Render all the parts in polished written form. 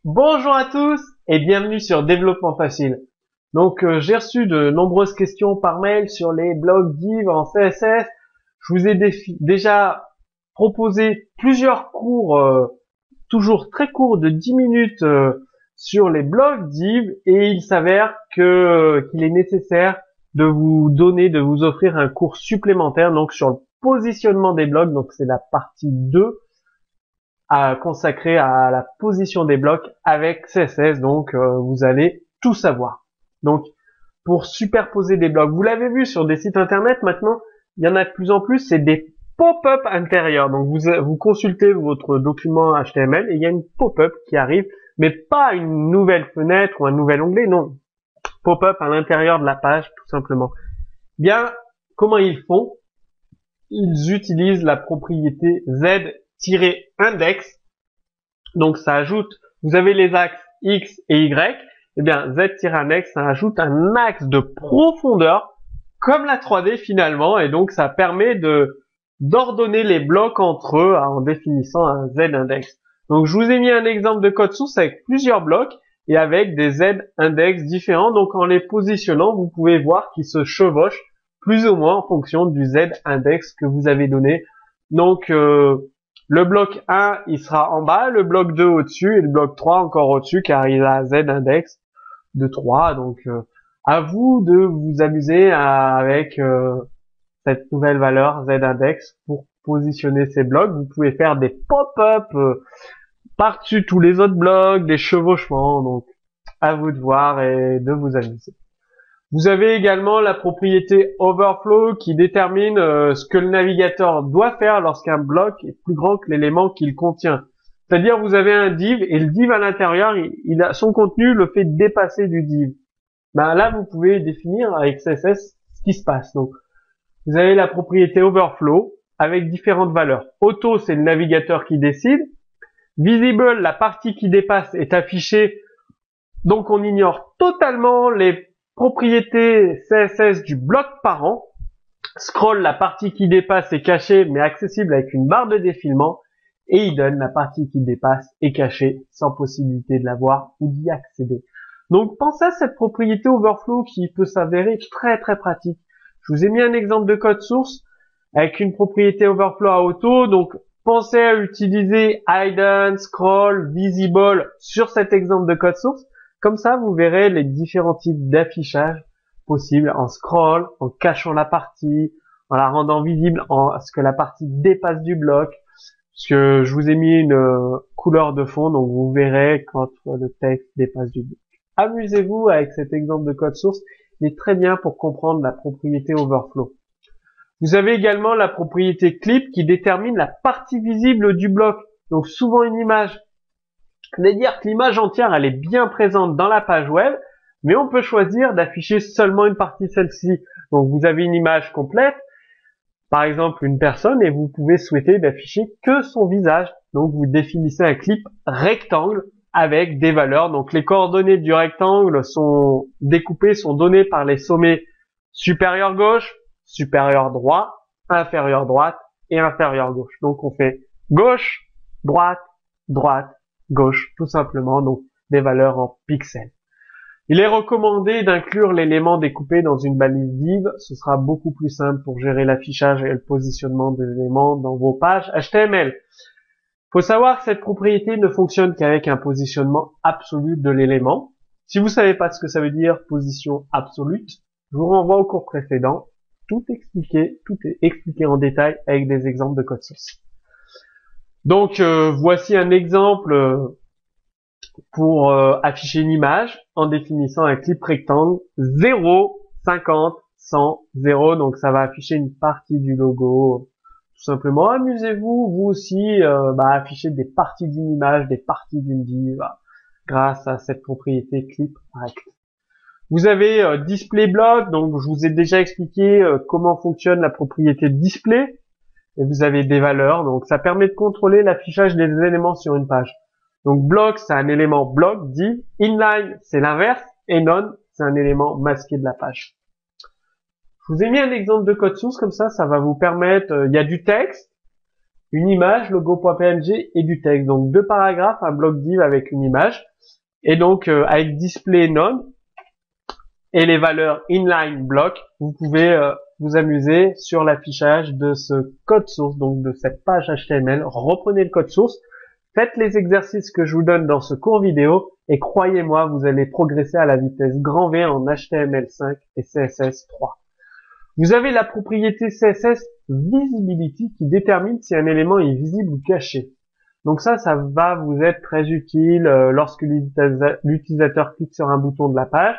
Bonjour à tous et bienvenue sur Développement Facile. Donc j'ai reçu de nombreuses questions par mail sur les blogs div en CSS. Je vous ai déjà proposé plusieurs cours, toujours très courts de 10 minutes sur les blogs div et il s'avère qu'il est nécessaire de vous offrir un cours supplémentaire donc sur le positionnement des blogs. Donc c'est la partie 2 consacré à la position des blocs avec CSS, donc vous allez tout savoir. Donc pour superposer des blocs, vous l'avez vu sur des sites internet maintenant, il y en a de plus en plus, c'est des pop-up intérieurs. Donc vous consultez votre document HTML et il y a une pop-up qui arrive, mais pas une nouvelle fenêtre ou un nouvel onglet, non. Pop-up à l'intérieur de la page, tout simplement. Bien, comment ils font? Ils utilisent la propriété z-index. Donc ça ajoute, vous avez les axes X et Y, et bien z-index, ça ajoute un axe de profondeur comme la 3D finalement, et donc ça permet d'ordonner les blocs entre eux en définissant un z-index. Donc je vous ai mis un exemple de code source avec plusieurs blocs et avec des z-index différents. Donc en les positionnant, vous pouvez voir qu'ils se chevauchent plus ou moins en fonction du z-index que vous avez donné. Donc le bloc 1, il sera en bas, le bloc 2 au-dessus et le bloc 3 encore au-dessus car il a z-index de 3. Donc à vous de vous amuser avec cette nouvelle valeur z-index pour positionner ces blocs. Vous pouvez faire des pop-up par-dessus tous les autres blocs, des chevauchements. Donc à vous de voir et de vous amuser. Vous avez également la propriété overflow qui détermine ce que le navigateur doit faire lorsqu'un bloc est plus grand que l'élément qu'il contient. C'est-à-dire vous avez un div et le div à l'intérieur, son contenu le fait dépasser du div. Ben là vous pouvez définir avec CSS ce qui se passe. Donc vous avez la propriété overflow avec différentes valeurs. Auto, c'est le navigateur qui décide. Visible, la partie qui dépasse est affichée. Donc on ignore totalement les propriété CSS du bloc parent. Scroll, la partie qui dépasse est cachée mais accessible avec une barre de défilement. Et hidden, la partie qui dépasse est cachée sans possibilité de la voir ou d'y accéder. Donc pensez à cette propriété overflow qui peut s'avérer très très pratique. Je vous ai mis un exemple de code source avec une propriété overflow à auto. Donc pensez à utiliser hidden, scroll, visible sur cet exemple de code source. Comme ça, vous verrez les différents types d'affichage possibles en scroll, en cachant la partie, en la rendant visible, en ce que la partie dépasse du bloc. Parce que je vous ai mis une couleur de fond, donc vous verrez quand le texte dépasse du bloc. Amusez-vous avec cet exemple de code source. Il est très bien pour comprendre la propriété overflow. Vous avez également la propriété clip qui détermine la partie visible du bloc. Donc souvent une image. C'est-à-dire que l'image entière, elle est bien présente dans la page web, mais on peut choisir d'afficher seulement une partie de celle-ci. Donc vous avez une image complète, par exemple une personne, et vous pouvez souhaiter d'afficher que son visage. Donc vous définissez un clip rectangle avec des valeurs. Donc les coordonnées du rectangle sont découpées, sont données par les sommets supérieur gauche, supérieur droit, inférieur droite et inférieur gauche. Donc on fait gauche, droite, droite, gauche, tout simplement, donc des valeurs en pixels. Il est recommandé d'inclure l'élément découpé dans une balise div, ce sera beaucoup plus simple pour gérer l'affichage et le positionnement des éléments dans vos pages HTML. Faut savoir que cette propriété ne fonctionne qu'avec un positionnement absolu de l'élément. Si vous savez pas ce que ça veut dire position absolue, je vous renvoie au cours précédent, tout est expliqué en détail avec des exemples de code source. Donc voici un exemple pour afficher une image en définissant un clip rectangle 0, 50, 100, 0. Donc ça va afficher une partie du logo. Tout simplement, amusez-vous, vous aussi, afficher des parties d'une image, des parties d'une div grâce à cette propriété clip rect. Vous avez display block, donc je vous ai déjà expliqué comment fonctionne la propriété display. Et vous avez des valeurs, donc ça permet de contrôler l'affichage des éléments sur une page. Donc block, c'est un élément bloc, div. Inline, c'est l'inverse. Et none, c'est un élément masqué de la page. Je vous ai mis un exemple de code source, comme ça va vous permettre, il y a du texte, une image, logo.png et du texte. Donc 2 paragraphes, un bloc div avec une image. Et donc avec display none et les valeurs inline block, vous pouvez vous amuser sur l'affichage de ce code source, donc de cette page HTML. Reprenez le code source, faites les exercices que je vous donne dans ce cours vidéo et croyez-moi, vous allez progresser à la vitesse grand V en HTML5 et CSS3. Vous avez la propriété CSS Visibility qui détermine si un élément est visible ou caché. Donc ça va vous être très utile lorsque l'utilisateur clique sur un bouton de la page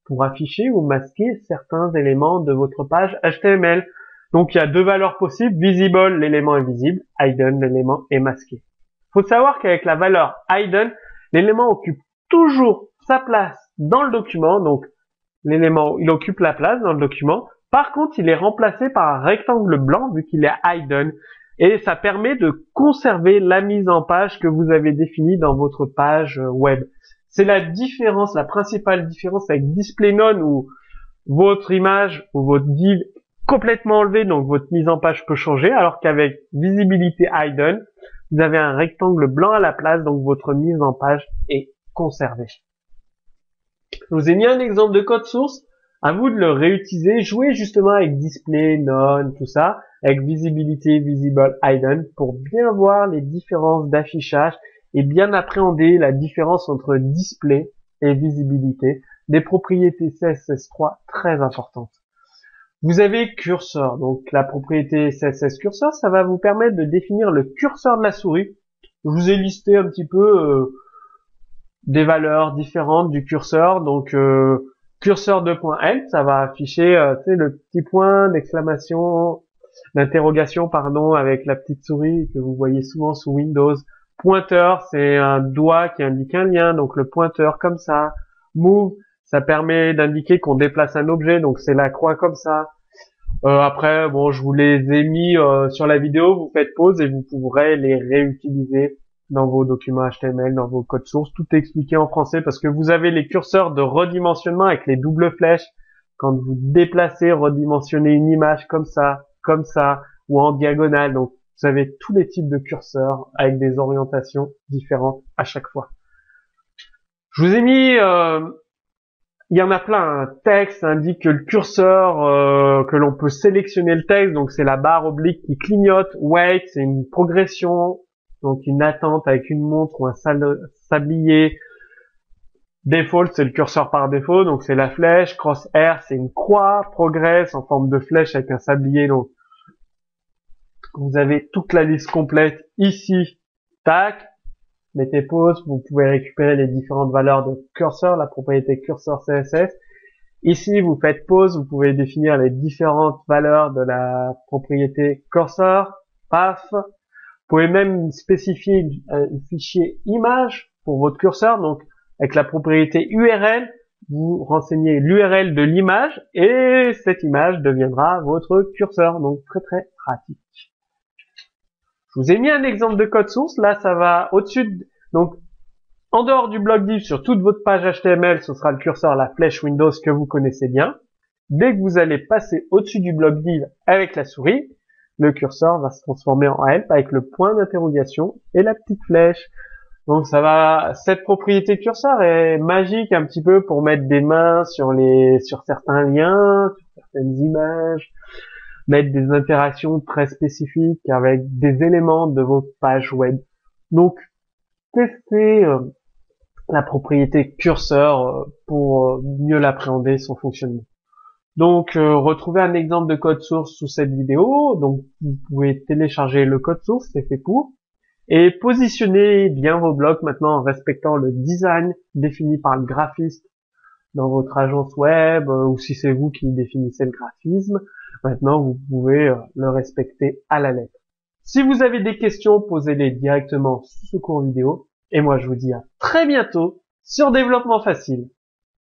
pour afficher ou masquer certains éléments de votre page HTML. Donc il y a 2 valeurs possibles, visible, l'élément est visible, hidden, l'élément est masqué. Il faut savoir qu'avec la valeur hidden, l'élément occupe toujours sa place dans le document, donc l'élément, il occupe la place dans le document. Par contre, il est remplacé par un rectangle blanc vu qu'il est hidden. Et ça permet de conserver la mise en page que vous avez définie dans votre page web. C'est la différence, la principale différence avec display none où votre image ou votre div est complètement enlevée, donc votre mise en page peut changer, alors qu'avec visibilité hidden, vous avez un rectangle blanc à la place, donc votre mise en page est conservée. Je vous ai mis un exemple de code source. À vous de le réutiliser, jouer justement avec display, none, tout ça, avec visibilité, visible, hidden, pour bien voir les différences d'affichage et bien appréhender la différence entre display et visibilité, des propriétés CSS3 très importantes. Vous avez curseur, donc la propriété CSS curseur, ça va vous permettre de définir le curseur de la souris. Je vous ai listé un petit peu des valeurs différentes du curseur, donc curseur 2.l, ça va afficher le petit point d'exclamation, d'interrogation pardon, avec la petite souris que vous voyez souvent sous Windows. Pointeur, c'est un doigt qui indique un lien, donc le pointeur comme ça. Move, ça permet d'indiquer qu'on déplace un objet, donc c'est la croix comme ça. Après, bon, je vous les ai mis sur la vidéo, vous faites pause et vous pourrez les réutiliser dans vos documents HTML, dans vos codes sources. Tout est expliqué en français parce que vous avez les curseurs de redimensionnement avec les doubles flèches. Quand vous déplacez, redimensionnez une image comme ça, ou en diagonale. Donc, vous avez tous les types de curseurs avec des orientations différentes à chaque fois. Je vous ai mis, il y en a plein. Un texte indique que le curseur, que l'on peut sélectionner le texte. Donc, c'est la barre oblique qui clignote. Wait, c'est une progression. Donc une attente avec une montre ou un sablier. Default, c'est le curseur par défaut, donc c'est la flèche. Crosshair, c'est une croix. Progress en forme de flèche avec un sablier. Donc vous avez toute la liste complète ici. Tac. Mettez pause, vous pouvez récupérer les différentes valeurs de curseur, la propriété curseur CSS. Ici, vous faites pause, vous pouvez définir les différentes valeurs de la propriété curseur. Paf. Vous pouvez même spécifier un fichier image pour votre curseur. Donc, avec la propriété URL, vous renseignez l'URL de l'image et cette image deviendra votre curseur. Donc, très très pratique. Je vous ai mis un exemple de code source. Là, ça va au-dessus. Donc, en dehors du bloc div, sur toute votre page HTML, ce sera le curseur, la flèche Windows que vous connaissez bien. Dès que vous allez passer au-dessus du bloc div avec la souris, le curseur va se transformer en help avec le point d'interrogation et la petite flèche. Donc cette propriété curseur est magique un petit peu pour mettre des mains sur certains liens, sur certaines images, mettre des interactions très spécifiques avec des éléments de votre page web. Donc, testez la propriété curseur pour mieux l'appréhender, son fonctionnement. Donc, retrouvez un exemple de code source sous cette vidéo. Donc, vous pouvez télécharger le code source, c'est fait pour. Et positionnez bien vos blocs maintenant en respectant le design défini par le graphiste dans votre agence web, ou si c'est vous qui définissez le graphisme. Maintenant, vous pouvez le respecter à la lettre. Si vous avez des questions, posez-les directement sous ce cours vidéo. Et moi, je vous dis à très bientôt sur Développement Facile.